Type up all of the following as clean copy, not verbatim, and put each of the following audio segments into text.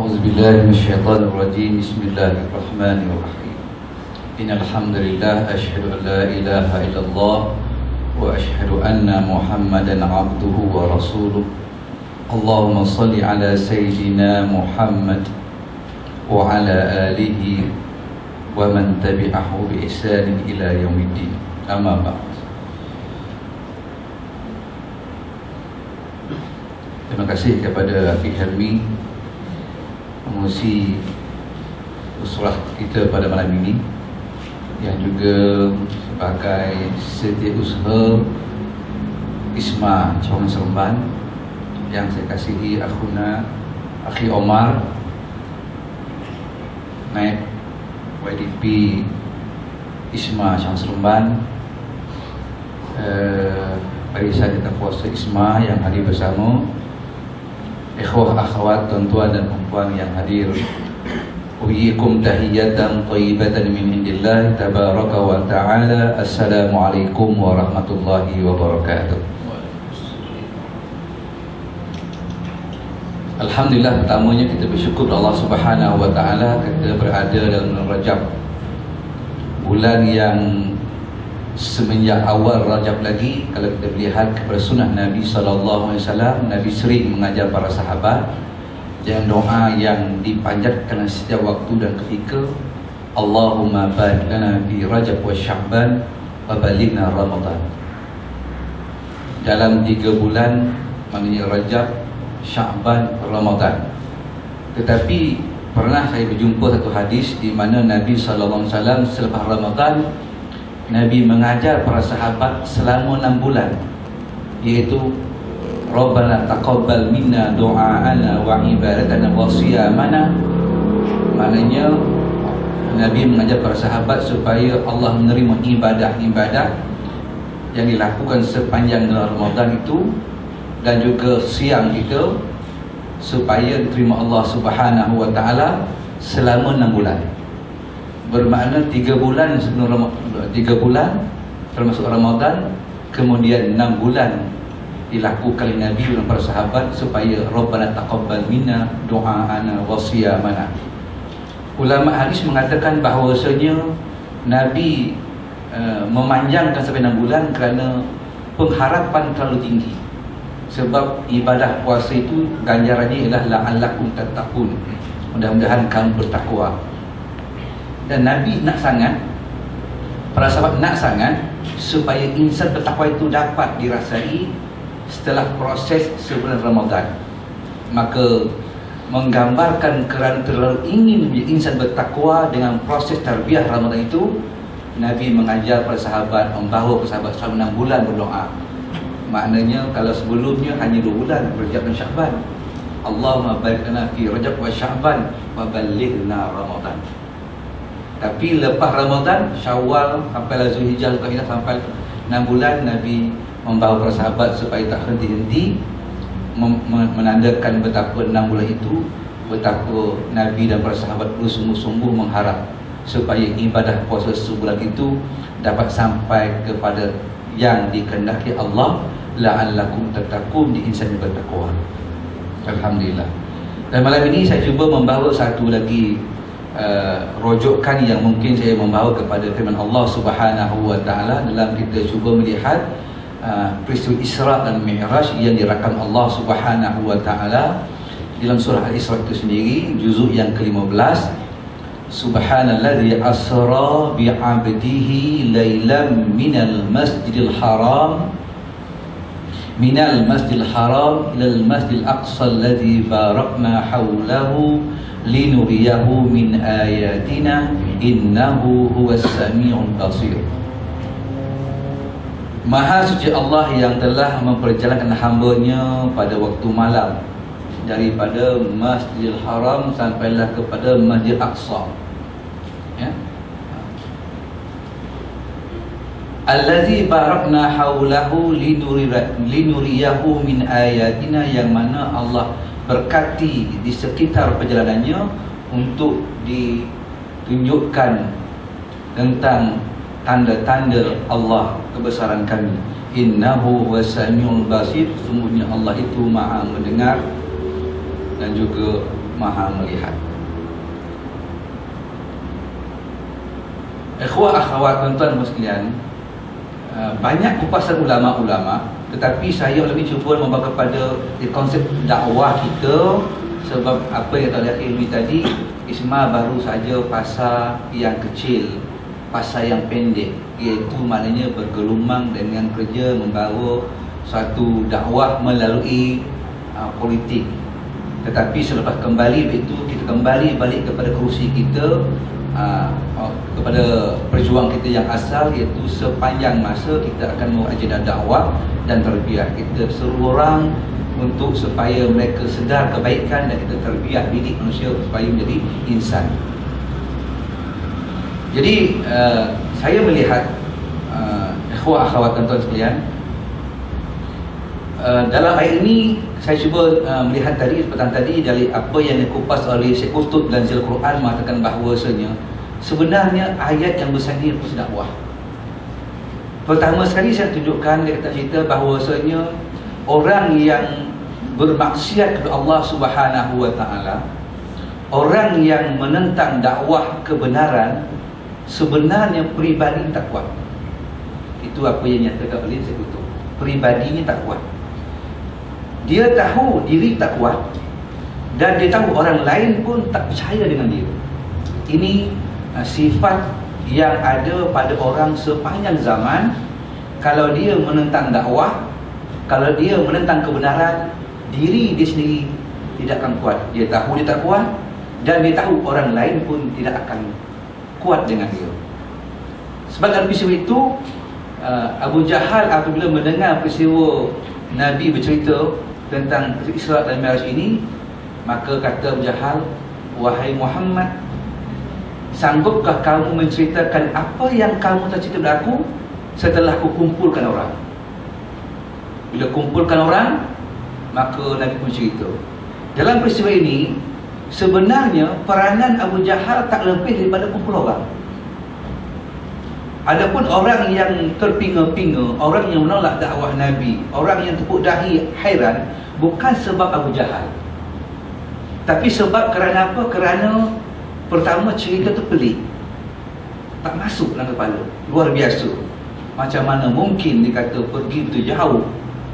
أعوذ بالله من الشيطان الرجيم بسم الله الرحمن الرحيم إن الحمد لله أشهد أن لا إله إلا الله وأشهد أن محمدا عبده ورسوله اللهم صل على سيدنا محمد وعلى آله ومن تبعه بإحسان إلى يوم الدين أما بعد. Terima kasih kepada Akhi Helmi mengurusi usrah kita pada malam ini, yang juga sebagai setiausaha ISMA Cawangan Seremban, yang saya kasihi akhuna Akhi Omar, Naib YDP ISMA Cawangan Seremban, barisan kita kuasa ISMA yang hadir bersama, ikhwah akhwat, tuan-tuan dan puan yang hadir. Uhiyikum tahiyatan thayyibatan min indillah tabaraka wa ta'ala. Assalamualaikum warahmatullahi wabarakatuh. Alhamdulillah, pertamanya kita bersyukur Allah Subhanahu wa ta'ala kita berada dalam bulan Rajab, bulan yang semenjak awal Rajab lagi, kalau kita melihat kepada sunnah Nabi SAW, Nabi sering mengajar para sahabat dan doa yang dipanjatkan setiap waktu dan ketika, Allahumma barik lana fi Rajab wa Sya'ban wa balighna Ramadan. Dalam 3 bulan, maknanya Rajab, Sya'ban, Ramadan. Tetapi pernah saya berjumpa satu hadis di mana Nabi SAW selepas Ramadan, Nabi mengajar para sahabat selama 6 bulan, iaitu Rabbana taqabbal minna du'aana wa ibadatana wa siyamana. Maknanya Nabi mengajar para sahabat supaya Allah menerima ibadah-ibadah yang dilakukan sepanjang bulan Ramadan itu, dan juga siang kita, supaya diterima Allah Subhanahu wa ta'ala selama 6 bulan. Bermakna 3 bulan sebelum 3 bulan termasuk Ramadan, kemudian 6 bulan dilakukan oleh Nabi dan para sahabat supaya Rabbana taqabbal minna du'aana wa siyamana. Ulama hadis mengatakan bahawasanya Nabi memanjangkan sampai 6 bulan kerana pengharapan terlalu tinggi. Sebab ibadah puasa itu ganjarannya ialah la'allakum tattaqun, mudah-mudahan kamu bertakwa. Dan Nabi nak sangat, para sahabat nak sangat supaya insan bertakwa itu dapat dirasai setelah proses sebulan Ramadan. Maka menggambarkan kerana terlalu ingin insan bertakwa dengan proses tarbiyah Ramadan itu, Nabi mengajar para sahabat, membawa para sahabat selama 6 bulan berdoa. Maknanya kalau sebelumnya hanya 2 bulan, Rajab dan Sya'ban, Allahumma barik lana fi Rajab wa Sya'ban wa balighna Ramadan. Tapi lepas Ramadan, Syawal sampai Zulhijjah, Zulqa'dah, sampai 6 bulan, Nabi membawa para sahabat supaya tak henti-henti, menandakan betapa 6 bulan itu, betapa Nabi dan para sahabat bersungguh-sungguh mengharap supaya ibadah puasa sebulan itu dapat sampai kepada yang dikehendaki Allah, la'allakum tattaqun, di insan yang bertakwa. Alhamdulillah. Dan malam ini saya cuba membawa satu lagi rojokan yang mungkin saya membawa kepada firman Allah Subhanahu wa ta'ala dalam kita cuba melihat peristiwa Isra dan Mi'raj yang dirakam Allah Subhanahu wa ta'ala dalam surah Al-Isra itu sendiri, juzuk yang ke-15. Subhanalladzi asra bi'abdihi laylan minal masjidil haram ilal masjidil aqsa alladzi barakna hawlahu linuriyahu min ayatina innahu huwas sami'ul basir. Maha suci Allah yang telah memperjalankan hamba-Nya pada waktu malam daripada Masjidil Haram sampailah kepada Masjid Aqsa, ya. Allazi barakna haulahu linuriyahu min ayatina, yang mana Allah berkati di sekitar perjalanannya untuk ditunjukkan tentang tanda-tanda Allah, kebesaran kami. Innahu wasami'ul basir, sungguhnya Allah itu maha mendengar dan juga Maha melihat. Ikhwah akhwat tuan-tuan sekalian, banyak kupasan ulama-ulama, tetapi saya lebih cuba membawa kepada konsep dakwah kita. Sebab apa yang telah ilmi tadi, Isma baru saja fasa yang kecil, fasa yang pendek, iaitu maknanya bergelumang dengan kerja membawa satu dakwah melalui politik. Tetapi selepas kembali itu, kita kembali balik kepada kerusi kita, kepada perjuang kita yang asal, iaitu sepanjang masa kita akan membawa agenda dakwah dan terbiah. Kita seru orang untuk supaya mereka sedar kebaikan, dan kita terbiah didik manusia supaya menjadi insan. Jadi saya melihat ikhwah akhwat tuan-tuan sekalian, dalam ayat ini saya cuba melihat tadi, petang tadi, dari apa yang dikupas oleh Syekh Qutb dan Zil Quran mengatakan bahawasanya sebenarnya ayat yang bersanding itu dakwah. Pertama sekali saya tunjukkan, dia kata cerita bahawasanya orang yang bermaksiat kepada Allah Subhanahu wa taala, orang yang menentang dakwah kebenaran, sebenarnya peribadi tak kuat. Itu apa yang nyatakan oleh Syekh Qutb. Peribadinya tak kuat. Dia tahu diri tak kuat, dan dia tahu orang lain pun tak percaya dengan dia. Ini sifat yang ada pada orang sepanjang zaman. Kalau dia menentang dakwah, kalau dia menentang kebenaran, diri dia sendiri tidak akan kuat. Dia tahu dia tak kuat, dan dia tahu orang lain pun tidak akan kuat dengan dia. Sebab dalam peristiwa itu, Abu Jahal apabila mendengar peristiwa Nabi bercerita tentang Isra dan Mi'raj ini, maka kata Abu Jahal, "Wahai Muhammad, sanggupkah kamu menceritakan apa yang kamu tak cerita kepada aku setelah aku kumpulkan orang?" Bila kumpulkan orang, maka Nabi pun cerita. Dalam peristiwa ini, sebenarnya peranan Abu Jahal tak lebih daripada kumpul orang. Adapun orang yang terpinga-pinga, orang yang menolak dakwah Nabi, orang yang tepuk dahi hairan, bukan sebab Abu Jahal, tapi sebab kerana apa? Kerana pertama, cerita tu pelik, tak masuk dalam kepala. Luar biasa. Macam mana mungkin dia kata pergi begitu jauh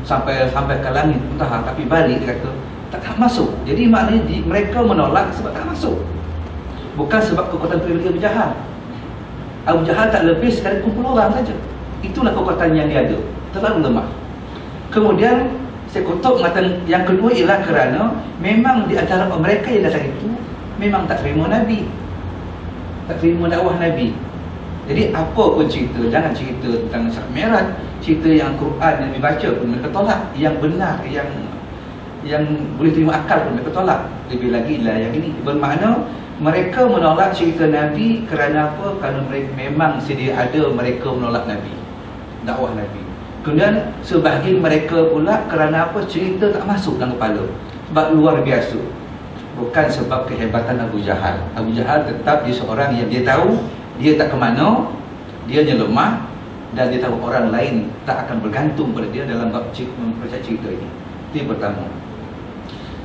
sampai ke langit utara, tapi balik dia kata tak masuk. Jadi maknanya mereka menolak sebab tak masuk, bukan sebab kekuatan pribadi Abu Jahal. Abu Jahal tak lebih sekali kumpul orang saja. Itulah kekuatan yang dia ada, terlalu lemah. Kemudian Syekh Qutb mengatakan yang kedua ialah kerana memang di antara mereka yang datang itu memang tak terima Nabi, tak terima dakwah Nabi. Jadi apa pun cerita, jangan cerita tentang Isra Mi'raj, cerita yang Quran yang dibaca pun mereka tolak, yang benar, yang boleh terima akal pun mereka tolak. Lebih lagi lah yang ini, bermakna mereka menolak cerita Nabi kerana apa? Kerana mereka memang sedia ada mereka menolak Nabi, dakwah Nabi. Kemudian sebahagian mereka pula kerana apa? Cerita tak masuk dalam kepala, sebab luar biasa. Bukan sebab kehebatan Abu Jahal. Abu Jahal tetap dia seorang yang dia tahu dia tak ke mana, dia hanya lemah, dan dia tahu orang lain tak akan bergantung pada dia dalam bab mempercayai cerita ini. Itu yang pertama.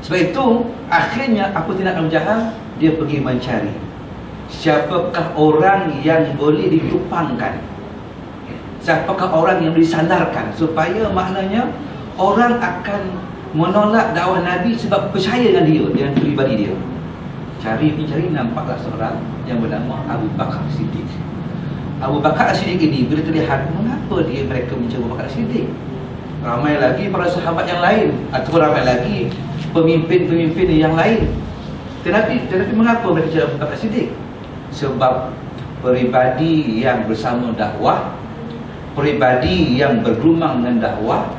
Sebab itu akhirnya apa tindakan Abu Jahal? Dia pergi mencari siapakah orang yang boleh ditupangkan, siapakah orang yang boleh disandarkan, supaya maknanya orang akan menolak dakwah Nabi sebab percaya dengan dia, dengan peribadi dia. Cari, nampaklah seorang yang bernama Abu Bakar Siddiq. Abu Bakar Siddiq ini bila terlihat, mengapa mereka mencari Abu Bakar Siddiq? Ramai lagi para sahabat yang lain, atau ramai lagi pemimpin-pemimpin yang lain. Tetapi mengapa mereka cari Abu Bakar Siddiq? Sebab peribadi yang bersama dakwah, peribadi yang bergelumang dengan dakwah,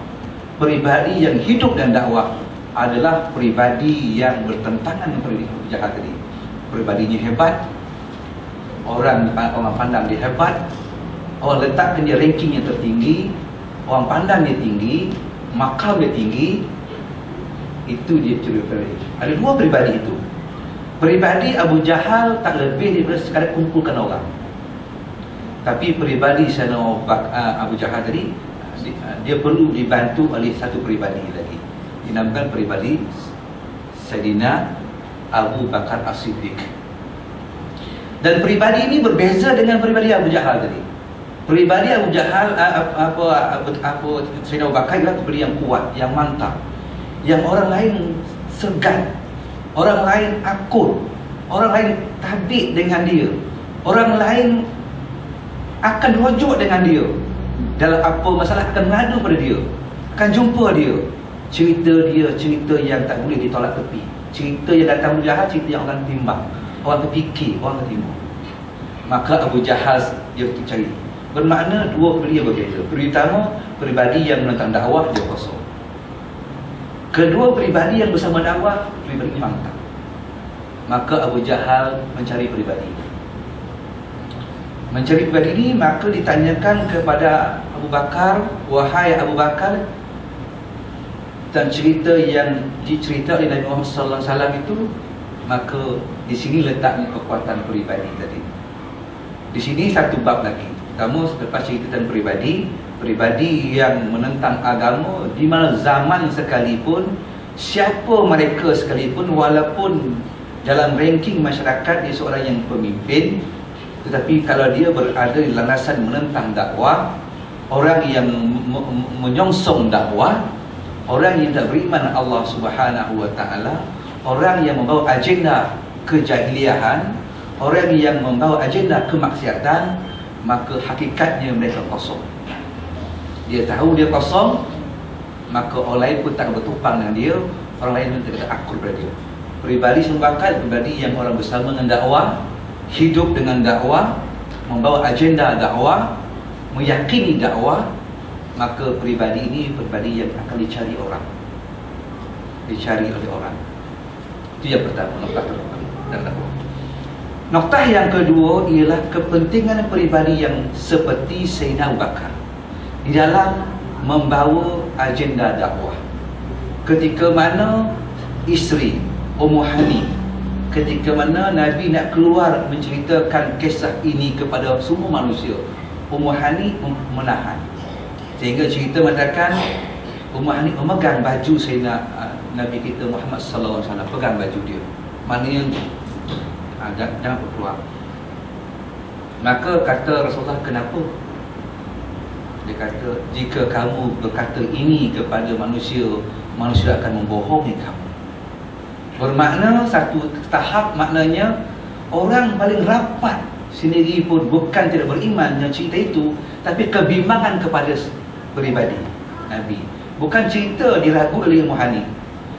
peribadi yang hidup dan dakwah adalah peribadi yang bertentangan dengan peribadi Abu Jahal tadi. Peribadinya hebat, orang pandang dia hebat, orang letakkan dia ranking yang tertinggi, orang pandang dia tinggi, makam dia tinggi. Itu dia cerita. Ada dua peribadi itu. Peribadi Abu Jahal tak lebih daripada sekadar kumpulkan orang. Tapi peribadi Abu Jahal tadi, dia perlu dibantu oleh satu peribadi lagi, dinamakan peribadi Sayyidina Abu Bakar As-Siddiq. Dan peribadi ini berbeza dengan peribadi Abu Jahal tadi. Peribadi Abu Jahal, Sayyidina Abu Bakar adalah peribadi yang kuat, yang mantap, yang orang lain segan, orang lain akut, orang lain tabik dengan dia, orang lain akan rujuk dengan dia. Dalam apa masalah akan mengadu pada dia, akan jumpa dia. Cerita dia cerita yang tak boleh ditolak tepi. Cerita yang datang Abu Jahal, cerita yang orang timbang, orang terfikir, orang tertimbang. Maka Abu Jahal dia cari. Bermakna dua peribadi yang berbeza. Pertama, peribadi yang menentang dakwah, dia kosong. Kedua, peribadi yang bersama dakwah, peribadi mantap. Maka Abu Jahal mencari peribadi ini. Mencari peribadi ini, maka ditanyakan kepada Abu Bakar, wahai Abu Bakar, dan cerita yang dicerita oleh Nabi Muhammad SAW itu, maka di sini letaknya kekuatan peribadi tadi. Di sini satu bab lagi. Kamu selepas cerita tentang peribadi yang menentang agama, di mana zaman sekalipun, siapa mereka sekalipun, walaupun dalam ranking masyarakat dia seorang yang pemimpin, tetapi kalau dia berada di landasan menentang dakwah, orang yang menyongsong dakwah, orang yang tak beriman Allah Subhanahu wa taala, orang yang membawa agenda kejahiliahan, orang yang membawa agenda kemaksiatan, maka hakikatnya mereka kosong. Dia tahu dia kosong, maka orang lain pun tak bertumpang dengan dia, orang lain pun tak akur pada dia. Peribadi sembakal, peribadi yang orang bersama dengan dakwah, hidup dengan dakwah, membawa agenda dakwah, meyakini dakwah, maka peribadi ini peribadi yang akan dicari orang, dicari oleh orang. Itu yang pertama, noktah pertama dan dakwah. Noktah yang kedua ialah kepentingan peribadi yang seperti Sayyidina Abu Bakar di dalam membawa agenda dakwah. Ketika mana isteri Ummu Hani, ketika mana Nabi nak keluar menceritakan kisah ini kepada semua manusia, Ummu Hani menahan. Sehingga cerita mengatakan Ummu Hani memegang baju Sayyidina Nabi kita Muhammad sallallahu alaihi wasallam, pegang baju dia. Maknanya jangan keluar. Maka kata Rasulullah, kenapa? Dia kata, jika kamu berkata ini kepada manusia, manusia akan membohongi kamu. Bermakna satu tahap, maknanya orang paling rapat sendiri pun bukan tidak beriman dengan cerita itu, tapi kebimbangan kepada peribadi Nabi. Bukan cerita diragu oleh Ummu Hani,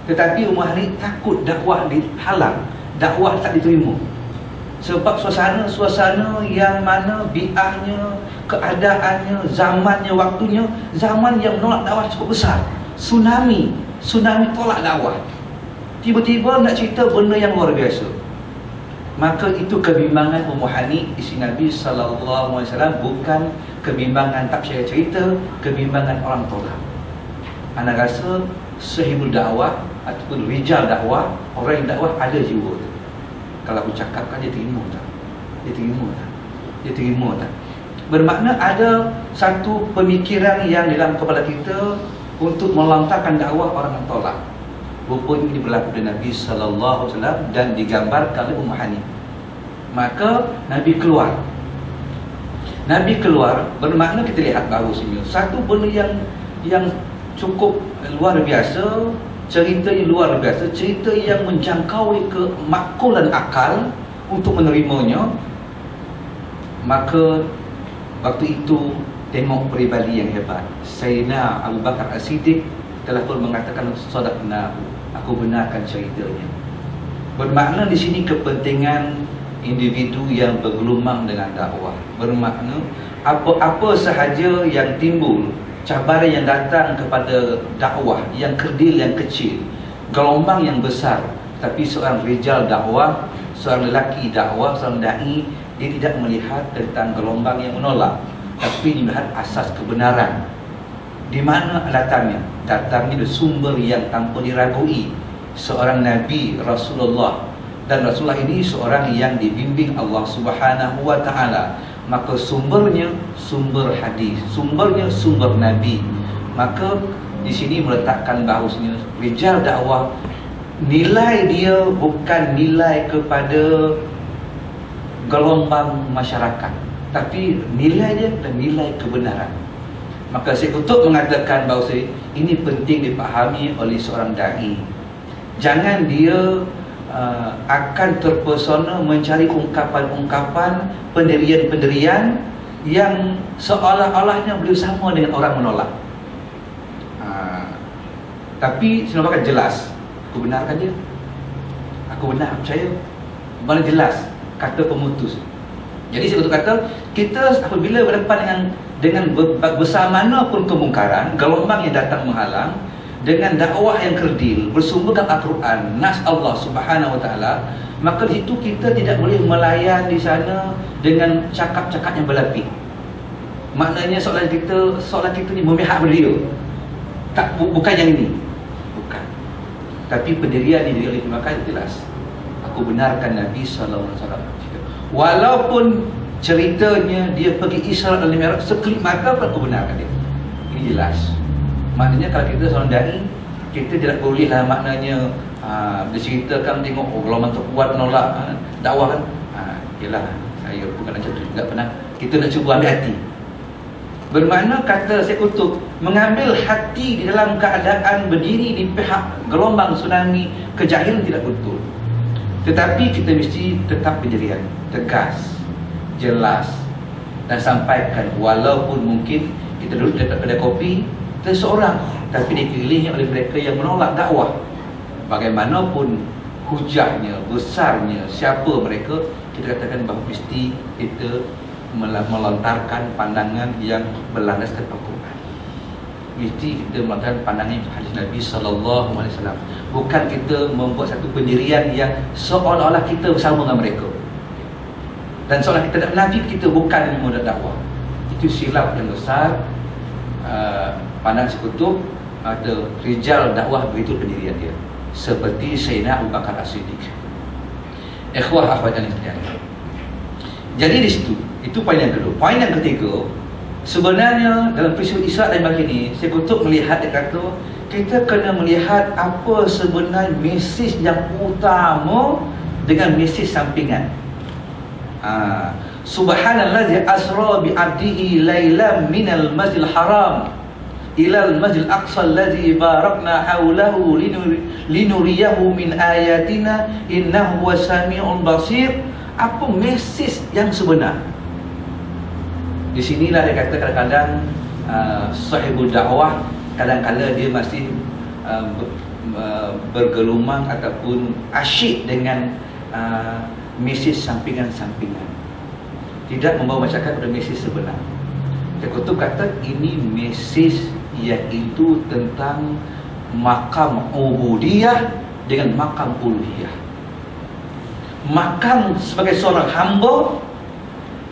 tetapi Ummu Hani takut dakwah dihalang, dakwah tak diterima. Sebab suasana yang mana bi'ahnya, keadaannya, zamannya, waktunya, zaman yang menolak dakwah cukup besar. Tsunami tolak dakwah. Tiba-tiba nak cerita benda yang luar biasa. Maka itu kebimbangan Ummu Hani, isteri Nabi SAW, bukan kebimbangan tak percaya cerita, kebimbangan orang tolak. Anda rasa sahibul dakwah ataupun rijal dakwah, orang yang dakwah ada jiwa tu. Kalau aku cakapkan, dia terima tak? Dia terima tak? Dia terima tak? Bermakna ada satu pemikiran yang dalam kepala kita untuk melontarkan dakwah orang yang tolak. Rupanya ini berlaku dengan Nabi SAW dan digambarkan oleh Ummu Hani. Maka Nabi keluar. Nabi keluar bermakna kita lihat bahawa sini satu benda yang cukup luar biasa, cerita yang luar biasa, cerita yang menjangkaui ke makul dan akal untuk menerimanya. Maka waktu itu tengok peribadi yang hebat. Sayyidina Abu Bakar As-Siddiq telah pun mengatakan, sadaqna, aku benarkan ceritanya. Bermakna di sini kepentingan individu yang bergelumang dengan dakwah. Bermakna apa-apa sahaja yang timbul, cabaran yang datang kepada dakwah, yang kerdil, yang kecil, gelombang yang besar, tapi seorang rijal dakwah, seorang lelaki dakwah, seorang da'i, dia tidak melihat tentang gelombang yang menolak, tapi melihat asas kebenaran. Di mana datangnya? Datangnya dari sumber yang tanpa diragui, seorang Nabi Rasulullah. Dan Rasulullah ini seorang yang dibimbing Allah Subhanahu wa taala. Maka sumbernya sumber hadis, sumbernya sumber Nabi. Maka di sini meletakkan bahawasanya rijal dakwah nilai dia bukan nilai kepada gelombang masyarakat, tapi nilai dia adalah nilai kebenaran. Maka Syekh Qutb mengatakan bahawa ini penting dipahami oleh seorang da'i. Jangan dia akan terpesona mencari ungkapan-ungkapan, pendirian-pendirian yang seolah-olahnya boleh sama dengan orang menolak. Tapi Sinopakar jelas, aku benarkan dia, aku benar, percaya. Mana jelas kata pemutus. Jadi Syekh kata, kita apabila berdepan dengan besar mana pun kemungkaran, gelombang yang datang menghalang, dengan dakwah yang kerdil bersumberkan Al-Quran, nas Allah Subhanahu Wa Taala, maka di situ kita tidak boleh melayan di sana dengan cakap-cakap yang berlapis. Maknanya soalan kita ni memihak beliau. Tak, bukan yang ini. Bukan. Tapi pendirian ini oleh Imam Qayyim jelas. Aku benarkan Nabi sallallahu alaihi wasallam. Walaupun ceritanya dia pergi Isra dan Mi'raj, sekelip mata pun aku benarkan dia. Ini jelas. Maknanya kalau kita seorang dai, kita tidak bolehlah maknanya diceritakan tengok gelombang terkuat menolak dakwah kan. Yalah, saya bukan macam tu juga pernah. Kita nak cuba ambil hati. Bermakna kata Syekh Qutb, mengambil hati di dalam keadaan berdiri di pihak gelombang tsunami kejahilan tidak betul. Tetapi kita mesti tetap pendirian, tegas, jelas, dan sampaikan. Walaupun mungkin kita duduk di pada kopi, kita seorang, tapi dikelilingi oleh mereka yang menolak dakwah. Bagaimanapun hujahnya, besarnya, siapa mereka, kita katakan bahawa mesti kita melontarkan pandangan yang berlandaskan Al-Quran. Mesti kita melontarkan pandangan hadis Nabi sallallahu alaihi wasallam. Bukan kita membuat satu pendirian yang seolah-olah kita bersama dengan mereka. Dan seolah kita nak menafik, kita bukan memudah dakwah. Itu silap yang besar. Pandang Syekh Qutb, ada rijal dakwah begitu pendirian dia, seperti Sayyidina Abu Bakar As-Siddiq. Ikhwah akhwat dan sekalian. Jadi di situ, itu poin yang kedua. Poin yang ketiga, sebenarnya dalam peristiwa Isra dan Mi'raj ini, Syekh Qutb melihat, dia kata, kita kena melihat apa sebenarnya mesej yang utama dengan mesej sampingan. Subhanallazi asra bi 'abdihi lailan minal masjidil haram ilal masjidil aqsa allazi barakna haulahu linuriyahu min ayatina innahu wasami'un basir. Apa mesej yang sebenar? Di sinilah dia kata kadang-kadang sahibul dakwah kadang-kadang dia masih bergelumang ataupun asyik dengan mesej sampingan-sampingan, tidak membawa masyarakat pada mesej sebenar. Syekh Qutb kata ini mesej iaitu tentang makam ubudiyah dengan makam uluhiyah. Makam sebagai seorang hamba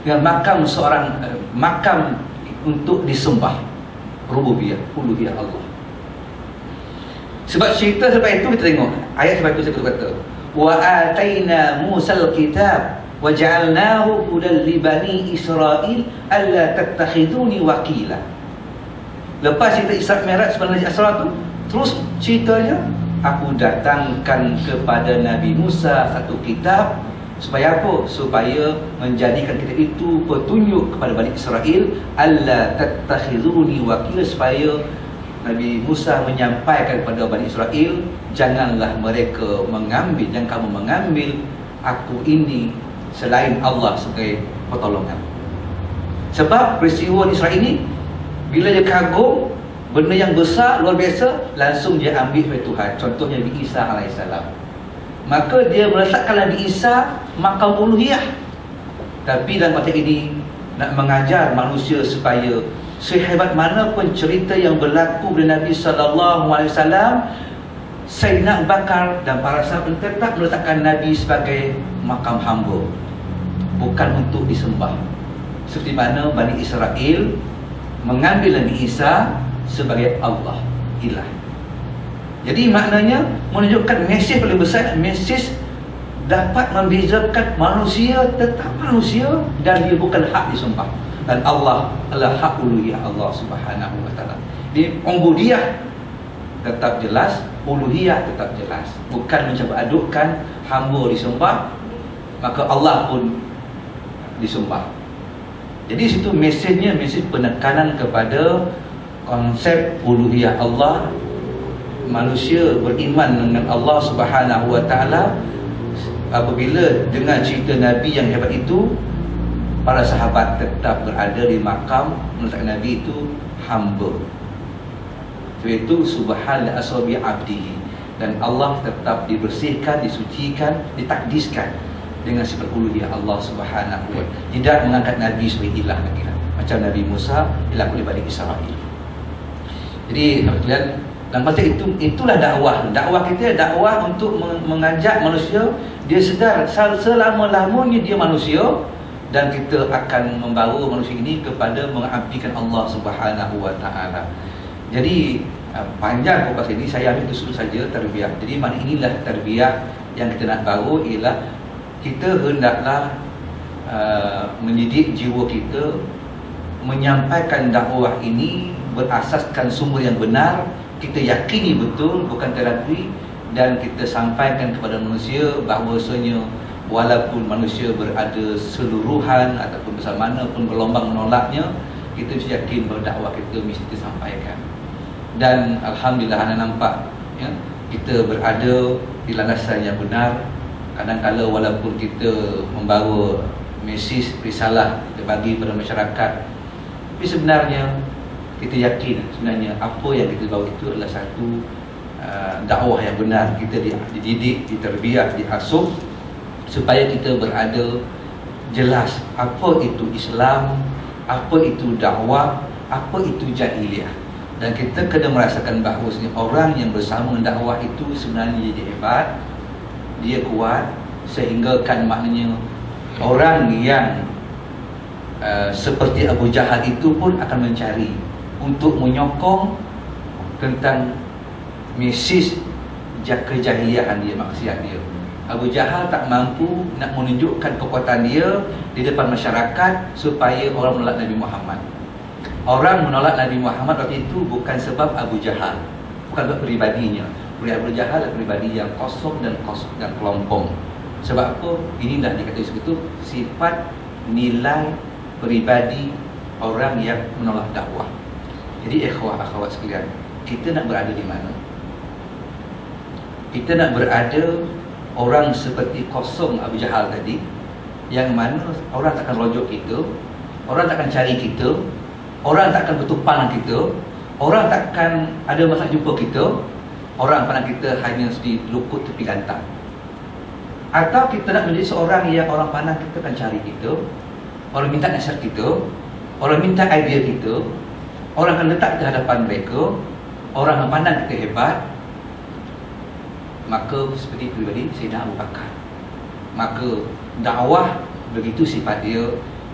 dengan makam seorang makam untuk disembah, rububiyah, uluhiyah Allah. Sebab cerita sebab itu kita tengok ayat sebab itu Syekh Qutb kata, wa ataina Musal kitab wa ja'alnahu hudan li bani Israil alla tattakhiduni wakila. Lepas cerita Isra Mi'raj sebenarnya Isra tu, terus ceritanya aku datangkan kepada Nabi Musa satu kitab. Supaya apa? Supaya menjadikan kitab itu petunjuk kepada Bani Israel, alla tattakhiduni wakila, supaya Nabi Musa menyampaikan kepada Bani Israel, janganlah mereka mengambil, jangan kamu mengambil aku ini selain Allah sebagai pertolongan. Sebab peristiwa Israel ini, bila dia kagum benda yang besar, luar biasa, langsung dia ambil oleh Tuhan. Contohnya Nabi Isa AS. Maka dia meletakkan Nabi Isa makam uluhiyah. Tapi dalam konteks ini nak mengajar manusia supaya sehebat mana pun cerita yang berlaku pada Nabi SAW, Sayyidina Abu Bakar dan para sahabat tetap meletakkan Nabi sebagai makam hamba, bukan untuk disembah. Seperti mana Bani Israel mengambil Nabi Isa sebagai Allah, ilah. Jadi maknanya menunjukkan mesej paling besar, mesej dapat membezakan manusia tetap manusia dan dia bukan hak disembah, dan Allah adalah hak uluhiyah Allah Subhanahu Wa Taala. Di ubudiyah tetap jelas, uluhiyah tetap jelas. Bukan mencampur adukkan hamba disembah maka Allah pun disembah. Jadi situ mesejnya, mesej penekanan kepada konsep uluhiyah Allah. Manusia beriman dengan Allah Subhanahu wa taala. Apabila dengar cerita Nabi yang hebat itu, para sahabat tetap berada di makam menetapkan Nabi itu hamba, iaitu subhanallah aswabi abdihi, dan Allah tetap dibersihkan, disucikan, ditakdiskan dengan sifat uluhiyah Allah Subhanahu wa taala. Tidak mengangkat Nabi sebagai ilah lagi, macam Nabi Musa dilakukan di Bani Israel. Jadi kemudian dalam konteks itu, itulah dakwah. Dakwah kita dakwah untuk mengajak manusia dia sedar selama-lamanya dia manusia, dan kita akan membawa manusia ini kepada mengabdikan Allah Subhanahu wa taala. Jadi panjang kupas ini, saya ambil itu saja tarbiyah. Jadi mana inilah tarbiyah yang kita nak bawa, ialah kita hendaklah mendidik jiwa kita menyampaikan dakwah ini berasaskan sumber yang benar, kita yakini betul, bukan terlakui, dan kita sampaikan kepada manusia bahawasanya walaupun manusia berada seluruhan ataupun bersama mana pun gelombang menolaknya, kita mesti yakin bahawa dakwah kita mesti kita sampaikan. Dan alhamdulillah anda nampak ya, kita berada di landasan yang benar. Kadang-kala walaupun kita membawa mesej risalah kita bagi pada masyarakat, tapi sebenarnya kita yakin sebenarnya apa yang kita bawa itu adalah satu dakwah yang benar. Kita dididik, diterbiah, diasuh supaya kita berada jelas apa itu Islam, apa itu dakwah, apa itu jahiliah. Dan kita kena merasakan bahawa orang yang bersama dakwah itu sebenarnya dia hebat, dia kuat, sehingga kan maknanya orang yang seperti Abu Jahal itu pun akan mencari untuk menyokong tentang mesej kejahiliahan dia, maksiat dia. Abu Jahal tak mampu nak menunjukkan kekuatan dia di depan masyarakat supaya orang menolak Nabi Muhammad. Orang menolak Nabi Muhammad waktu itu bukan sebab Abu Jahal, bukan sebab peribadinya. Abu Jahal adalah peribadi yang kosong dan kelompong. Sebab apa? Ini dah dikatakan itu sifat nilai peribadi orang yang menolak dakwah. Jadi ikhwah akhwat sekalian, kita nak berada di mana? Kita nak berada orang seperti kosong Abu Jahal tadi, yang mana orang takkan rojok kita, orang takkan cari kita, orang takkan bertumpang kita, orang takkan ada masa jumpa kita, orang pandang kita hanya di lukut tepi lantai. Atau kita nak menjadi seorang yang orang pandang kita akan cari kita, orang minta nasihat kita, orang minta idea kita, orang akan letak di hadapan mereka, orang akan pandang kita hebat. Maka seperti pribadi Sayyidina Abu Bakar, maka dakwah begitu sifat dia.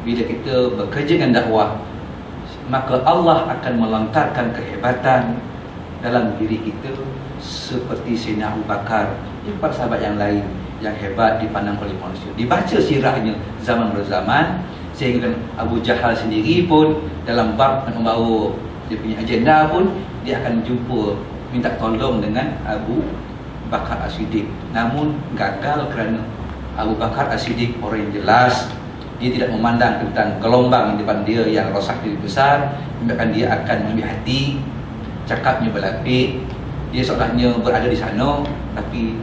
Bila kita bekerja dengan dakwah, maka Allah akan melontarkan kehebatan dalam diri kita seperti Sayyidina Abu Bakar dan para sahabat yang lain yang hebat dipandang oleh manusia. Dibaca sirahnya zaman berzaman, sehingga Abu Jahal sendiri pun dalam bab membawa dia punya agenda pun, dia akan jumpa minta tolong dengan Abu Bakar As-Siddiq. Namun gagal kerana Abu Bakar As-Siddiq orang yang jelas. Dia tidak memandang tentang gelombang di depan dia yang rosak lebih besar, bahkan dia akan mengambil hati, cakapnya berlapik. Dia seolahnya berada di sana, tapi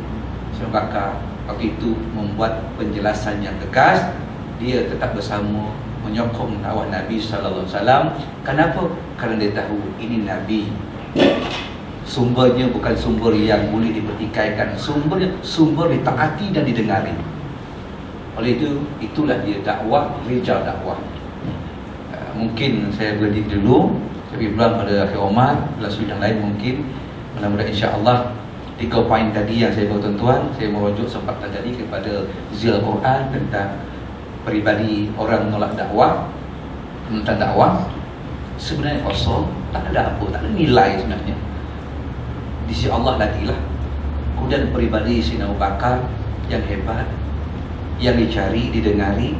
Abu Bakar waktu itu membuat penjelasan yang tegas. Dia tetap bersama menyokong dakwah Nabi sallallahu alaihi wasallam. Kenapa? Kerana dia tahu ini Nabi. Sumbernya bukan sumber yang boleh dipertikaikan, sumber ditaati dan didengari. Oleh itu, itulah dia dakwah, rijal dakwah. Mungkin saya berhenti dulu, saya pulang pada akhir Omar, dalam sudut yang lain mungkin. Mudah-mudahan insya-Allah 3 poin tadi yang saya bawa tuan-tuan, saya merujuk sempat tadi kepada Zil Quran tentang peribadi orang menolak dakwah, tentang dakwah sebenarnya kosong, tak ada apa, tak ada nilai sebenarnya. Di sisi Allah lagi lah. Kemudian peribadi Sayyidina Abu Bakar yang hebat, yang dicari, didengari,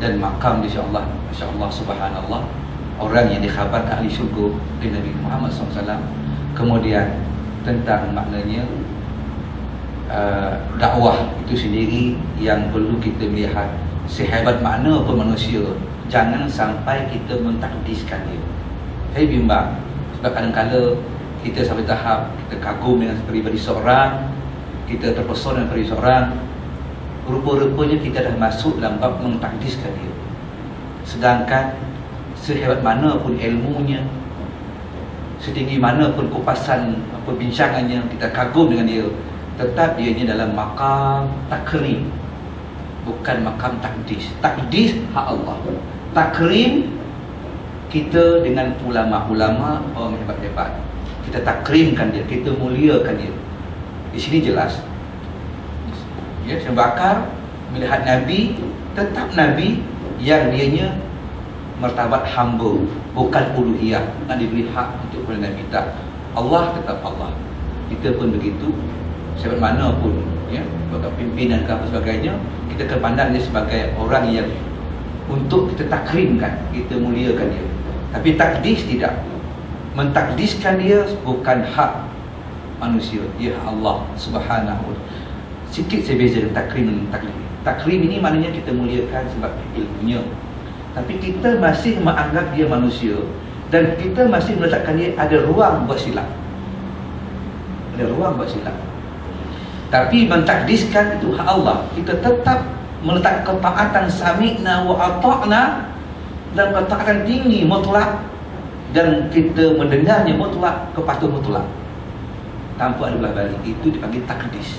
dan makam di sisi Allah, Masya Allah, Subhanallah, orang yang dikhabarkan ahli syurga dari Nabi Muhammad SAW. Kemudian tentang maknanya dakwah itu sendiri yang perlu kita melihat sehebat mana pun manusia, jangan sampai kita mentakdiskan dia. Saya bimbang sebab kadang-kadang kita sampai tahap kita kagum dengan pribadi seorang, kita terpesona dengan pribadi seorang, rupa-rupanya kita dah masuk dalam bab mentakdiskan dia. Sedangkan sehebat mana pun ilmunya, setinggi mana pun kupasan perbincangannya, kita kagum dengan dia, tetap ianya dalam makam takrim, bukan makam takdis. Takdis hak Allah, takrim kita dengan ulama-ulama orang hebat-hebat, kita takrimkan dia, kita muliakan dia. Di sini jelas ya, Syekh Bakar melihat Nabi, tetap Nabi yang dianya martabat hamba, bukan uluhiyah, nak diberi hak untuk kepada Nabi. Tak, Allah tetap Allah. Kita pun begitu, sebab mana pun ya, sebagai pimpinan ke apa sebagainya, kita akan pandang dia sebagai orang yang untuk kita takrimkan, kita muliakan dia. Tapi takdis tidak. Mentakdiskan dia bukan hak manusia, dia hak Allah Subhanahu wa ta'ala. Sikit saya beza dengan takrim dan taklim. Takrim ini maknanya kita muliakan sebab ilmunya, tapi kita masih menganggap dia manusia dan kita masih meletakkan dia ada ruang buat silap. Ada ruang buat silap. Tapi mentakdiskan itu hak Allah. Kita tetap meletak ketaatan sami'na wa ata'na, dan ketaatan tinggi mutlak, dan kita mendengarnya mutlak, kepatuhan mutlak tanpa ada belah balik. Itu dipanggil takdis.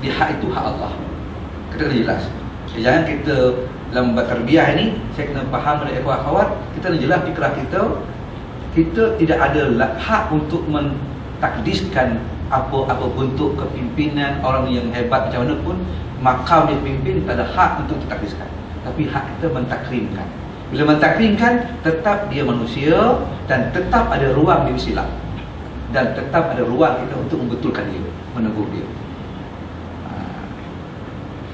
Di hak itu hak Allah. Kita kena jelas. Jangan kita dalam tarbiyah ini, saya kena faham pada ikhwan akhwat, kita kena jelas fikrah kita. Kita tidak ada hak untuk mentakdiskan apa bentuk kepimpinan orang yang hebat macam mana pun, makam dia pimpin, tak ada hak untuk ditakdiskan. Tapi hak kita mentakrimkan. Bila mentakrimkan, tetap dia manusia dan tetap ada ruang dia silap, dan tetap ada ruang kita untuk membetulkan dia, menegur dia.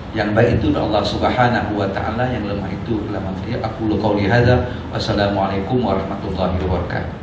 Yang baik itu Allah Subhanahu wa ta'ala, yang lemah itu kelemahan dia. Aku qauli hadza, wassalamualaikum warahmatullahi wabarakatuh.